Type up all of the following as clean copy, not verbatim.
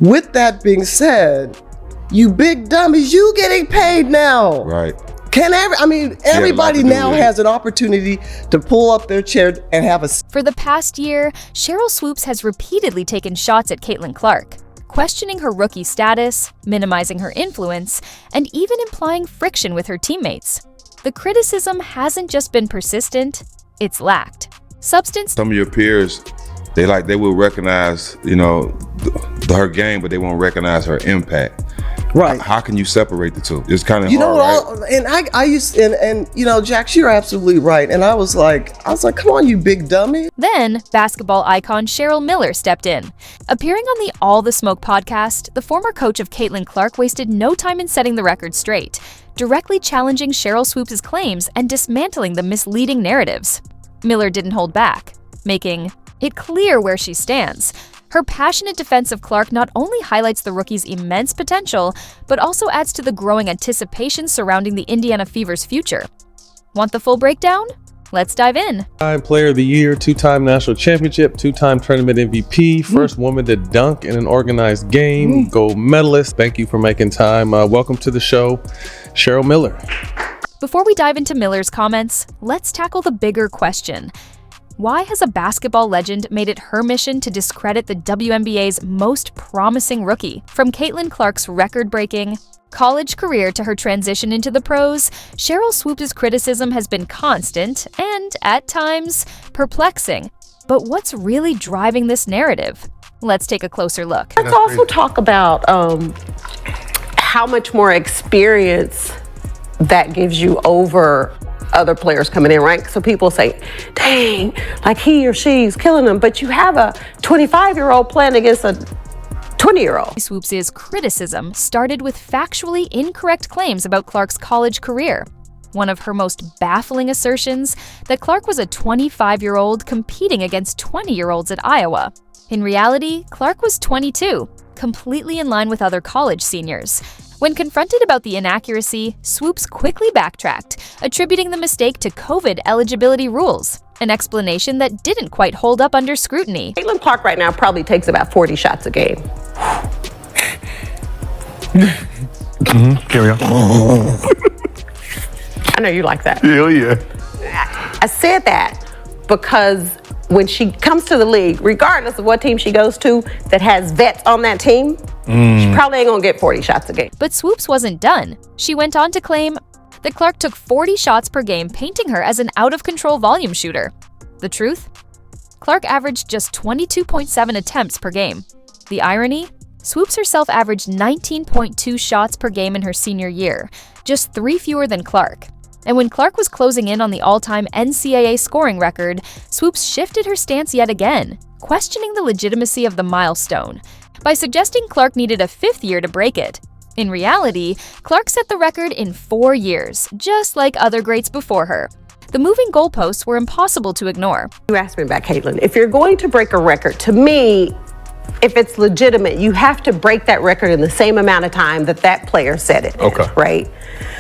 With that being said, you big dummies, you getting paid now. Right. Everybody now has an opportunity to pull up their chair and have a... For the past year, Sheryl Swoopes has repeatedly taken shots at Caitlin Clark, questioning her rookie status, minimizing her influence, and even implying friction with her teammates. The criticism hasn't just been persistent, it's lacked substance. Some of your peers, they will recognize, her game, but they won't recognize her impact. Right. How can you separate the two? It's kind of hard, right? And I used, and Jax, you're absolutely right. And I was like, come on, you big dummy. Then basketball icon Cheryl Miller stepped in. Appearing on the All the Smoke podcast, the former coach of Caitlin Clark wasted no time in setting the record straight, directly challenging Sheryl Swoopes' claims and dismantling the misleading narratives. Miller didn't hold back, making it clear where she stands. Her passionate defense of Clark not only highlights the rookie's immense potential, but also adds to the growing anticipation surrounding the Indiana Fever's future. Want the full breakdown? Let's dive in. Player of the Year, two-time national championship, two-time tournament MVP, first woman to dunk in an organized game, gold medalist. Thank you for making time. Welcome to the show, Cheryl Miller. Before we dive into Miller's comments, let's tackle the bigger question. Why has a basketball legend made it her mission to discredit the WNBA's most promising rookie? From Caitlin Clark's record-breaking college career to her transition into the pros, Sheryl Swoopes' criticism has been constant and, at times, perplexing. But what's really driving this narrative? Let's take a closer look. Let's also talk about how much more experience that gives you over other players coming in, right? So people say, dang, like he or she's killing them, but you have a 25-year-old playing against a 20-year-old. Swoopes' criticism started with factually incorrect claims about Clark's college career. One of her most baffling assertions, that Clark was a 25-year-old competing against 20-year-olds at Iowa. In reality, Clark was 22, completely in line with other college seniors. When confronted about the inaccuracy, Swoopes quickly backtracked, attributing the mistake to COVID eligibility rules, an explanation that didn't quite hold up under scrutiny. Caitlin Clark right now probably takes about 40 shots a game. Carry on. I know you like that. Hell yeah. I said that because when she comes to the league, regardless of what team she goes to that has vets on that team, she probably ain't gonna get 40 shots a game. But Swoopes wasn't done. She went on to claim that Clark took 40 shots per game, painting her as an out-of-control volume shooter. The truth? Clark averaged just 22.7 attempts per game. The irony? Swoopes herself averaged 19.2 shots per game in her senior year, just 3 fewer than Clark. And when Clark was closing in on the all-time NCAA scoring record, Swoopes shifted her stance yet again, questioning the legitimacy of the milestone, by suggesting Clark needed a 5th year to break it. In reality, Clark set the record in 4 years, just like other greats before her. The moving goalposts were impossible to ignore. You asked me about Caitlin. If you're going to break a record, to me, if it's legitimate, you have to break that record in the same amount of time that that player set it. Okay. Right?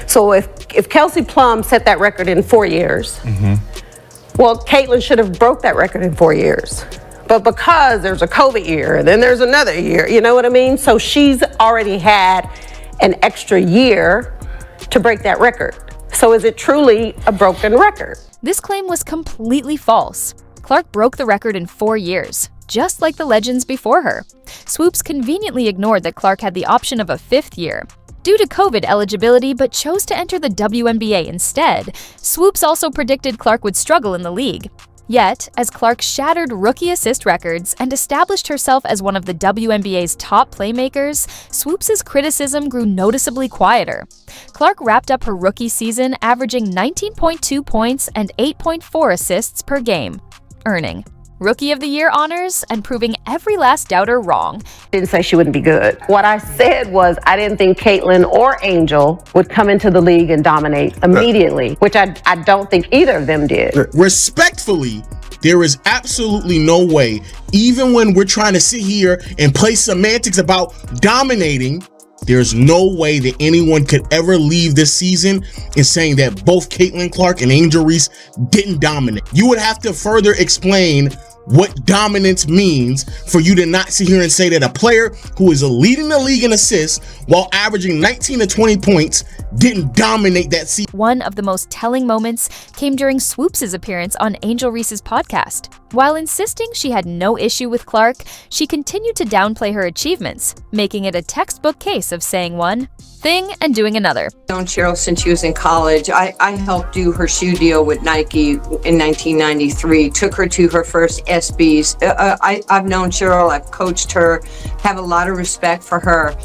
So if Kelsey Plum set that record in 4 years, well, Caitlin should have broke that record in 4 years. But because there's a COVID year and then there's another year, you know what I mean? So she's already had an extra year to break that record. So is it truly a broken record? This claim was completely false. Clark broke the record in 4 years, just like the legends before her. Swoopes conveniently ignored that Clark had the option of a 5th year due to COVID eligibility, but chose to enter the WNBA instead. Swoopes also predicted Clark would struggle in the league. Yet, as Clark shattered rookie assist records and established herself as one of the WNBA's top playmakers, Swoopes' criticism grew noticeably quieter. Clark wrapped up her rookie season averaging 19.2 points and 8.4 assists per game, earning Rookie of the Year honors and proving every last doubter wrong. Didn't say she wouldn't be good. What I said was I didn't think Caitlin or Angel would come into the league and dominate immediately, which I don't think either of them did. Respectfully, there is absolutely no way, even when we're trying to sit here and play semantics about dominating, There's no way that anyone could ever leave this season in saying that both Caitlin Clark and Angel Reese didn't dominate. You would have to further explain what dominance means for you to not sit here and say that a player who is leading the league in assists while averaging 19 to 20 points didn't dominate that season. One of the most telling moments came during Swoopes' appearance on Angel Reese's podcast. While insisting she had no issue with Clark, she continued to downplay her achievements, making it a textbook case of saying one thing and doing another. I've known Cheryl since she was in college. I helped do her shoe deal with Nike in 1993, took her to her first SBs. I've known Cheryl, I've coached her, have a lot of respect for her.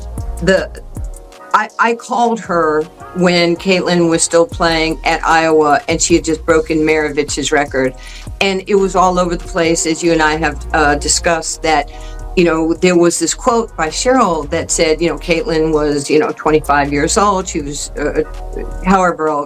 I called her when Caitlin was still playing at Iowa and she had just broken Maravich's record. And it was all over the place, as you and I have discussed, that there was this quote by Cheryl that said, Caitlin was, 25 years old. She was,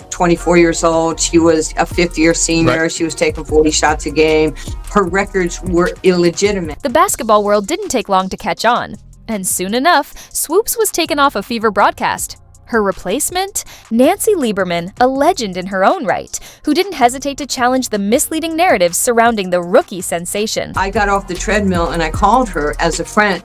24 years old. She was a fifth-year senior. Right. She was taking 40 shots a game. Her records were illegitimate. The basketball world didn't take long to catch on. And soon enough, Swoopes was taken off a Fever broadcast. Her replacement? Nancy Lieberman, a legend in her own right, who didn't hesitate to challenge the misleading narratives surrounding the rookie sensation. I got off the treadmill and I called her as a friend.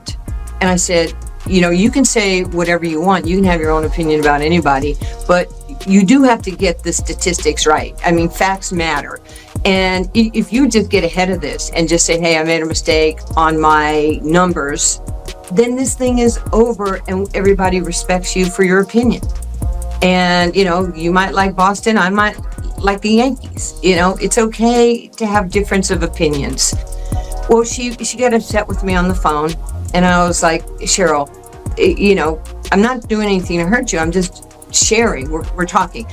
And I said, you can say whatever you want. You can have your own opinion about anybody. But you do have to get the statistics right. I mean, facts matter. And if you just get ahead of this and just say, hey, I made a mistake on my numbers, then this thing is over and everybody respects you for your opinion. And, you might like Boston, I might like the Yankees. It's okay to have difference of opinions. Well, she got upset with me on the phone and I was like, Cheryl, I'm not doing anything to hurt you. I'm just sharing. We're talking.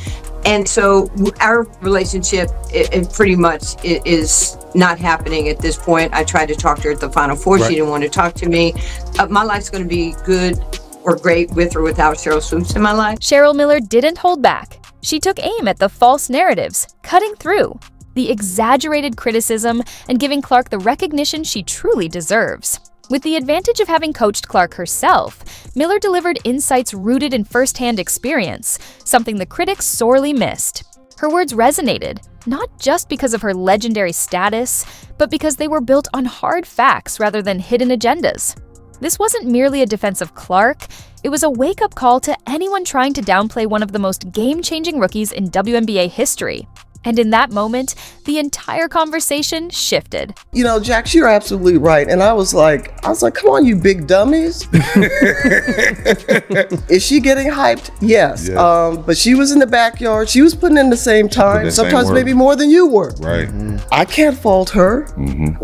And so our relationship, it pretty much is not happening at this point. I tried to talk to her at the Final Four. Right. She didn't want to talk to me. My life's going to be good or great with or without Sheryl Swoopes in my life. Cheryl Miller didn't hold back. She took aim at the false narratives, cutting through the exaggerated criticism and giving Clark the recognition she truly deserves. With the advantage of having coached Clark herself, Miller delivered insights rooted in first-hand experience, something the critics sorely missed. Her words resonated, not just because of her legendary status, but because they were built on hard facts rather than hidden agendas. This wasn't merely a defense of Clark, it was a wake-up call to anyone trying to downplay one of the most game-changing rookies in WNBA history. And in that moment, the entire conversation shifted. Jax, you're absolutely right. And I was like, come on, you big dummies. Is she getting hyped? Yes. But she was in the backyard. She was putting in the same time, sometimes maybe more than you were. Right. I can't fault her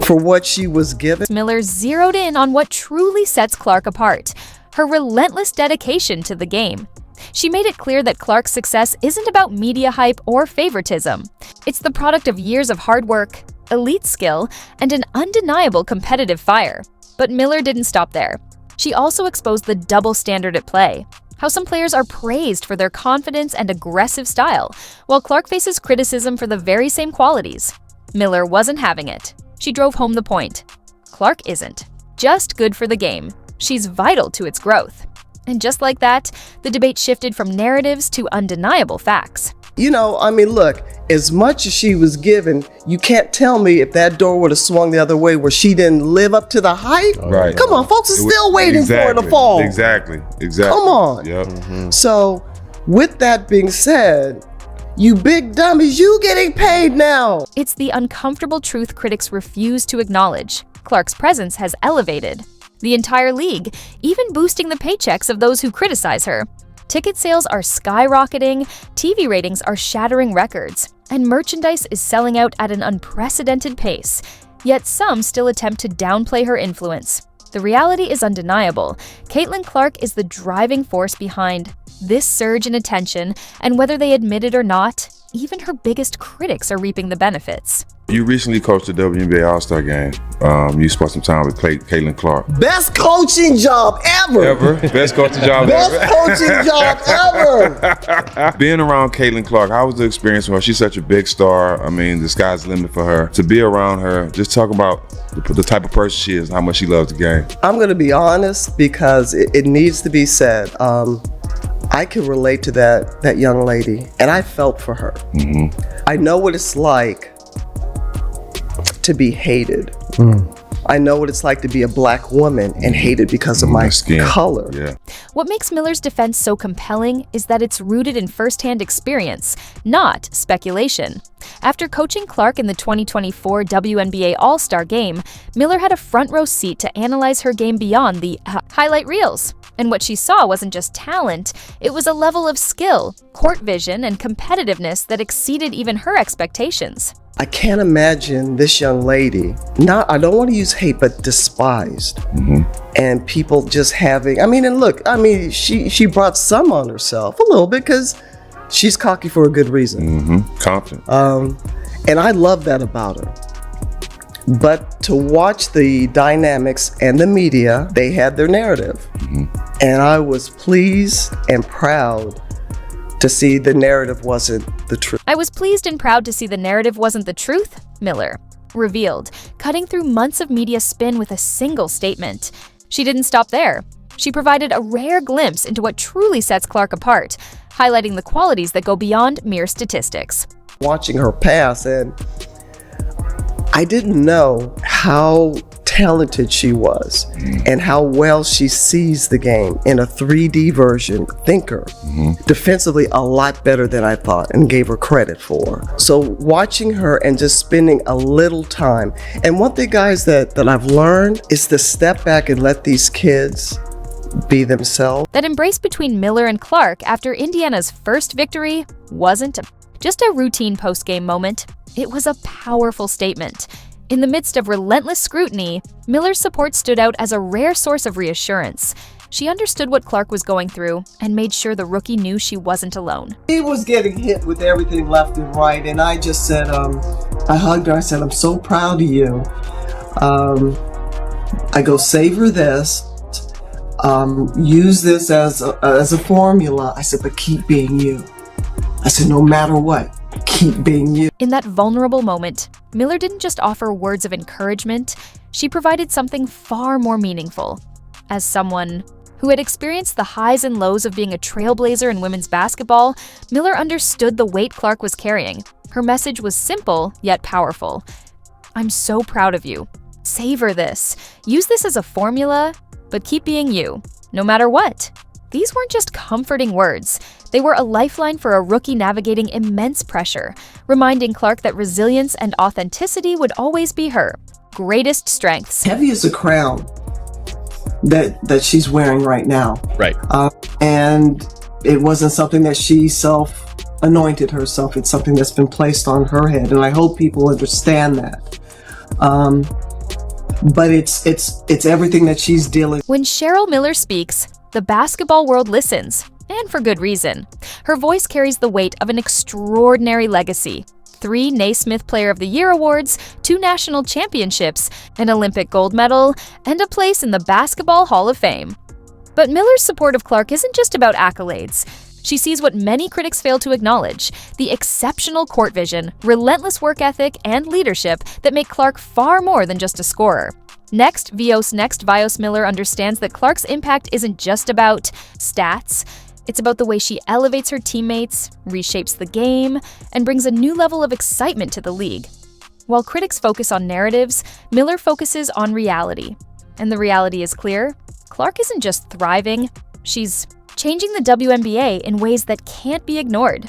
for what she was given. Miller zeroed in on what truly sets Clark apart, her relentless dedication to the game. She made it clear that Clark's success isn't about media hype or favoritism. It's the product of years of hard work, elite skill, and an undeniable competitive fire. But Miller didn't stop there. She also exposed the double standard at play, how some players are praised for their confidence and aggressive style, while Clark faces criticism for the very same qualities. Miller wasn't having it. She drove home the point. Clark isn't just good for the game. She's vital to its growth. And just like that, the debate shifted from narratives to undeniable facts. Look, as much as she was given, you can't tell me if that door would have swung the other way where she didn't live up to the hype. Right. Come on, folks are still waiting for her to fall. Exactly. Come on. Yep. So, with that being said, you big dummies, you getting paid now. It's the uncomfortable truth critics refuse to acknowledge. Clark's presence has elevated the entire league, even boosting the paychecks of those who criticize her. Ticket sales are skyrocketing, TV ratings are shattering records, and merchandise is selling out at an unprecedented pace. Yet some still attempt to downplay her influence. The reality is undeniable. Caitlin Clark is the driving force behind this surge in attention, and whether they admit it or not, even her biggest critics are reaping the benefits. You recently coached the WNBA All-Star game. You spent some time with Caitlin Clark. Best coaching job ever. Best coaching job Best ever. coaching job ever. Being around Caitlin Clark, how was the experience with her? She's such a big star. I mean, the sky's the limit for her. To be around her, just talk about the type of person she is and how much she loves the game. I'm going to be honest because it needs to be said. I can relate to that young lady, and I felt for her. I know what it's like to be hated. I know what it's like to be a black woman and hated because of my color. Yeah. What makes Miller's defense so compelling is that it's rooted in firsthand experience, not speculation. After coaching Clark in the 2024 WNBA All-Star Game, Miller had a front row seat to analyze her game beyond the highlight reels. And what she saw wasn't just talent, it was a level of skill, court vision, and competitiveness that exceeded even her expectations. I can't imagine this young lady, I don't want to use hate, but despised. And people just having, she brought some on herself, a little bit, because she's cocky for a good reason. Confident. And I love that about her. But to watch the dynamics and the media, they had their narrative. And I was pleased and proud to see the narrative wasn't the truth. I was pleased and proud to see the narrative wasn't the truth, Miller revealed, cutting through months of media spin with a single statement. She didn't stop there. She provided a rare glimpse into what truly sets Clark apart, highlighting the qualities that go beyond mere statistics. Watching her pass, and I didn't know how talented she was and how well she sees the game in a 3D version, thinker. Defensively, a lot better than I thought and gave her credit for. So watching her and just spending a little time. And one thing, guys, that I've learned is to step back and let these kids be themselves. That embrace between Miller and Clark after Indiana's first victory wasn't just a routine post-game moment. It was a powerful statement. In the midst of relentless scrutiny, Miller's support stood out as a rare source of reassurance. She understood what Clark was going through and made sure the rookie knew she wasn't alone. He was getting hit with everything left and right, and I just said, I hugged her, I said, I'm so proud of you. I go, savor this, use this as a formula. I said, but keep being you. I said, no matter what, keep being you. In that vulnerable moment, Miller didn't just offer words of encouragement, she provided something far more meaningful. As someone who had experienced the highs and lows of being a trailblazer in women's basketball, Miller understood the weight Clark was carrying. Her message was simple, yet powerful. I'm so proud of you. Savor this. Use this as a formula, but keep being you, no matter what. These weren't just comforting words. They were a lifeline for a rookie navigating immense pressure, reminding Clark that resilience and authenticity would always be her greatest strengths. Heavy as a crown that she's wearing right now. Right. And it wasn't something that she anointed herself. It's something that's been placed on her head, and I hope people understand that. But it's everything that she's dealing with. When Cheryl Miller speaks, the basketball world listens, and for good reason. Her voice carries the weight of an extraordinary legacy. 3 Naismith Player of the Year awards, 2 national championships, an Olympic gold medal, and a place in the Basketball Hall of Fame. But Miller's support of Clark isn't just about accolades. She sees what many critics fail to acknowledge, the exceptional court vision, relentless work ethic, and leadership that make Clark far more than just a scorer. Next Vios Miller understands that Clark's impact isn't just about stats. It's about the way she elevates her teammates, reshapes the game, and brings a new level of excitement to the league. While critics focus on narratives, Miller focuses on reality. And the reality is clear. Clark isn't just thriving, she's changing the WNBA in ways that can't be ignored.